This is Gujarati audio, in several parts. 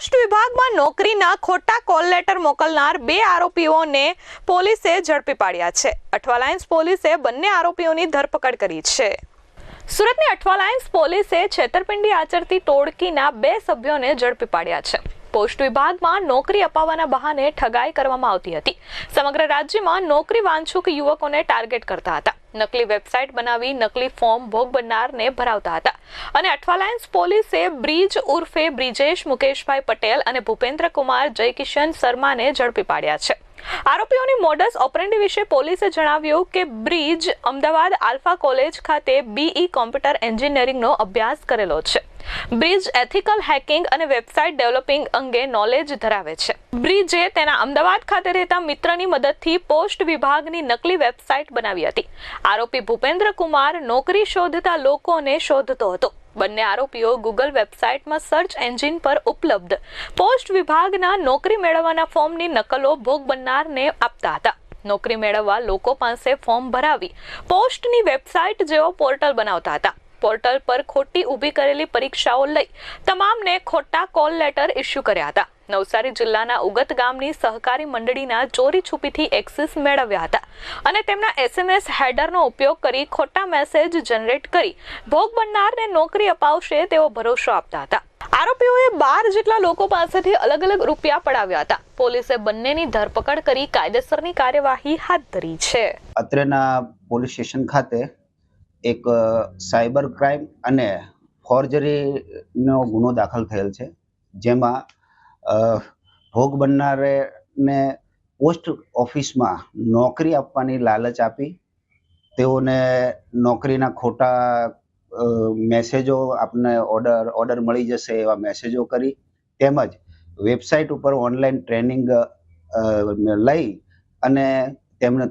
પોસ્ટ વિભાગમાં નોકરીના ખોટા કોલ લેટર મોકલનાર બે આરોપીઓને પોલીસે ઝડપી પાડ્યા છે. અઠવા લાઇન્સ પોલીસે બંને આરોપીઓની ધરપકડ કરી છે. સુરતની અઠવા લાઇન્સ પોલીસે છેતરપિંડી આચરતી ટોળકીના બે સભ્યોને ઝડપી પાડ્યા છે. પોસ્ટ વિભાગમાં નોકરી અપાવવાના બહાને ઠગાઈ કરવામાં આવતી હતી. સમગ્ર રાજ્યમાં નોકરી વાંછુક યુવકોને ટાર્ગેટ કરતા હતા. નકલી વેબસાઇટ બનાવી નકલી ફોર્મ ભોગ બનનારને ભરાવતા હતા અને અઠવા લાઇન્સ પોલીસે બ્રિજ ઉર્ફે બ્રિજેશ મુકેશભાઈ પટેલ અને ભૂપેન્દ્ર કુમાર જયકિશન શર્માને ઝડપી પાડ્યા છે. આરોપીઓની મોડસ ઓપરેન્ડી વિશે પોલીસે જણાવ્યું કે બ્રિજ અમદાવાદ આલ્ફા કોલેજ ખાતે BE કોમ્પ્યુટર એન્જિનિયરિંગનો અભ્યાસ કરેલો છે. બ્રિજ એથિકલ હેકિંગ અને વેબસાઇટ ડેવલપિંગ અંગે નોલેજ ધરાવે છે. બ્રિજે તેના અમદાવાદ ખાતે રહેતા મિત્રની મદદથી પોસ્ટ વિભાગની નકલી વેબસાઇટ બનાવી હતી. આરોપી ભૂપેન્દ્ર કુમાર નોકરી શોધતા લોકોને શોધતો હતો. બંને આરોપીઓ ગૂગલ વેબસાઇટમાં સર્ચ એન્જિન પર ઉપલબ્ધ પોસ્ટ વિભાગના નોકરી મેળવવાના ફોર્મની નકલો ભોગ બનનારને આપતા હતા. નોકરી મેળવવા લોકો પાસે ફોર્મ ભરાવી પોસ્ટની વેબસાઇટ જેવો પોર્ટલ બનાવતા હતા. પોર્ટલ પર ખોટી ઊભી કરેલી પરીક્ષાઓ લઈ તમામને ખોટા કોલ લેટર ઇસ્યુ કર્યા હતા. નવસારી જિલ્લાના ઉગત ગામની સહકારી મંડળીના ચોરી છુપીથી એક્સેસ મેળવ્યા હતા અને તેમના SMS હેડરનો ઉપયોગ કરી ખોટા મેસેજ જનરેટ કરી ભોગ બનનારને નોકરી અપાવશે તેવો ભરોસો આપતા હતા. આરોપીઓએ 12 જેટલા લોકો પાસેથી અલગ અલગ રૂપિયા પડાવ્યા હતા. પોલીસે બંનેની ધરપકડ કરી કાયદેસરની કાર્યવાહી હાથ ધરી છે. અત્રેના પોલીસ સ્ટેશન ખાતે એક સાયબર ક્રાઇમ અને ફોર્જરીનો ગુનો દાખલ થયેલ છે, જેમાં ભોગ બનનારને પોસ્ટ ઓફિસમાં નોકરી આપવાની લાલચ આપી તેઓને નોકરીના ખોટા મેસેજો આપને ઓર્ડર મળી જશે એવા મેસેજો કરી તેમજ વેબસાઇટ ઉપર ઓનલાઈન ટ્રેનિંગ લઈ અને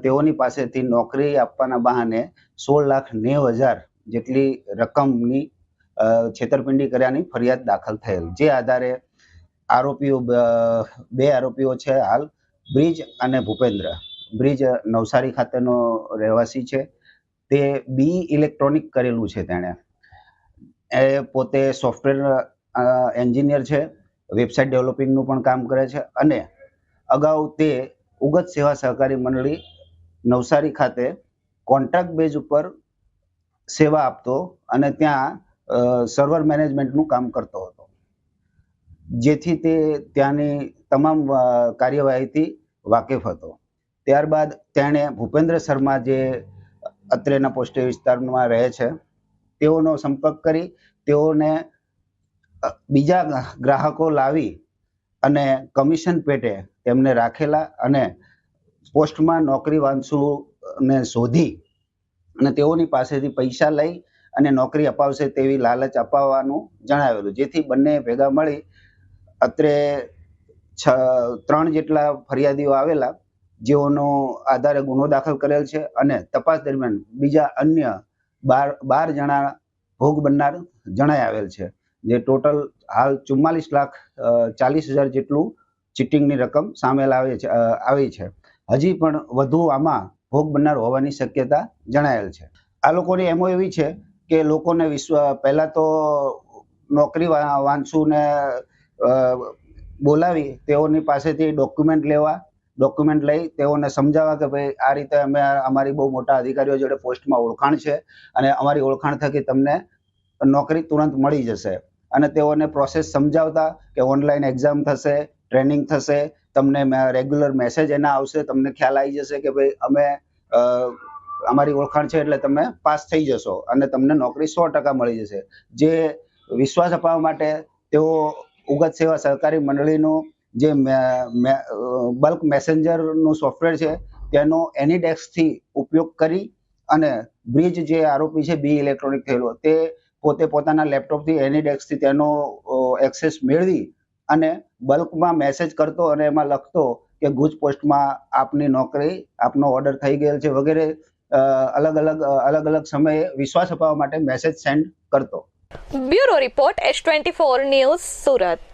તેઓની પાસેથી નોકરી આપવાના બહાને 16,90,000 જેટલી રકમની છેતરપિંડી કર્યાની ફરિયાદ દાખલ થયેલ. જે આધારે બે આરોપીઓ છે હાલ, બ્રિજ અને ભૂપેન્દ્ર. બ્રિજ નવસારી ખાતેનો રહેવાસી છે. તે BE ઇલેક્ટ્રોનિક કરેલું છે. તેણે પોતે સોફ્ટવેર એન્જિનિયર છે, વેબસાઇટ ડેવલપિંગનું પણ કામ કરે છે અને અગાઉ તે ઉગત સેવા સહકારી મંડળી નવસારી ખાતે કોન્ટ્રાક્ટ બેઝ ઉપર સેવા આપતો અને ત્યાં સર્વર મેનેજમેન્ટનું કામ કરતો હતો, જેથી તે ત્યાંની તમામ કાર્યવાહીથી વાકેફ હતો. ત્યારબાદ તેણે ભૂપેન્દ્ર શર્મા, જે અત્રેના પોસ્ટ વિસ્તારમાં રહે છે, તેઓનો સંપર્ક કરી તેઓને બીજા ગ્રાહકો લાવી અને કમિશન પેટે તેમને રાખેલા અને પોસ્ટમાં નોકરી વાંચુને શોધી અને તેઓની પાસેથી પૈસા લઈ અને નોકરી અપાવશે તેવી લાલચ અપાવવાનું જણાવેલું, જેથી બંને ભેગા મળી અત્રે 3 જેટલા ફરિયાદીઓ આવેલા, જેઓનો આધારે ગુનો દાખલ કરેલ છે અને તપાસ દરમિયાન બીજા અન્ય 12 જણા ભોગ બનનાર જણાઈ આવેલ છે. જે ટોટલ હાલ 44,40,000 જેટલું ચીટિંગની રકમ સામેલ આવી છે. હજી પણ વધુ આમાં ભોગ બનનાર હોવાની શક્યતા જણાયેલ છે. આ લોકોની એમો એવી છે કે લોકોને પહેલા તો નોકરી વાંચુને બોલાવી તેઓની પાસેથી ડોક્યુમેન્ટ લઈ તેઓને સમજાવવા કે ભાઈ આ રીતે અમે અમારી બહુ મોટા અધિકારીઓ જોડે પોસ્ટમાં ઓળખાણ છે અને અમારી ઓળખાણ થકી તમને નોકરી તુરંત મળી જશે અને તેઓને પ્રોસેસ સમજાવતા કે ઓનલાઈન એક્ઝામ થશે, ટ્રેનિંગ થશે, તમને રેગ્યુલર મેસેજ એના આવશે, તમને ખ્યાલ આવી જશે કે ભાઈ અમે અમારી ઓળખાણ છે એટલે તમે પાસ થઈ જશો અને તમને નોકરી 100% મળી જશે. જે વિશ્વાસ અપાવવા માટે તેઓ ઉગત સેવા સહકારી મંડળીનું જે બલ્ક મેસેન્જરનું સોફ્ટવેર છે તેનો એનીડેસ્કથી ઉપયોગ કરી અને બ્રિજ જે આરોપી છે BE ઇલેક્ટ્રોનિક થયેલો, તે પોતે પોતાના લેપટોપથી એનીડેસ્કથી તેનો એક્સેસ મેળવી અને બલ્કમાં મેસેજ કરતો અને એમાં લખતો કે ગુજ પોસ્ટમાં આપની નોકરી, આપનો ઓર્ડર થઈ ગયેલ છે વગેરે અલગ અલગ સમયે વિશ્વાસ અપાવવા માટે મેસેજ સેન્ડ કરતો. Bureau report S24 news, Surat.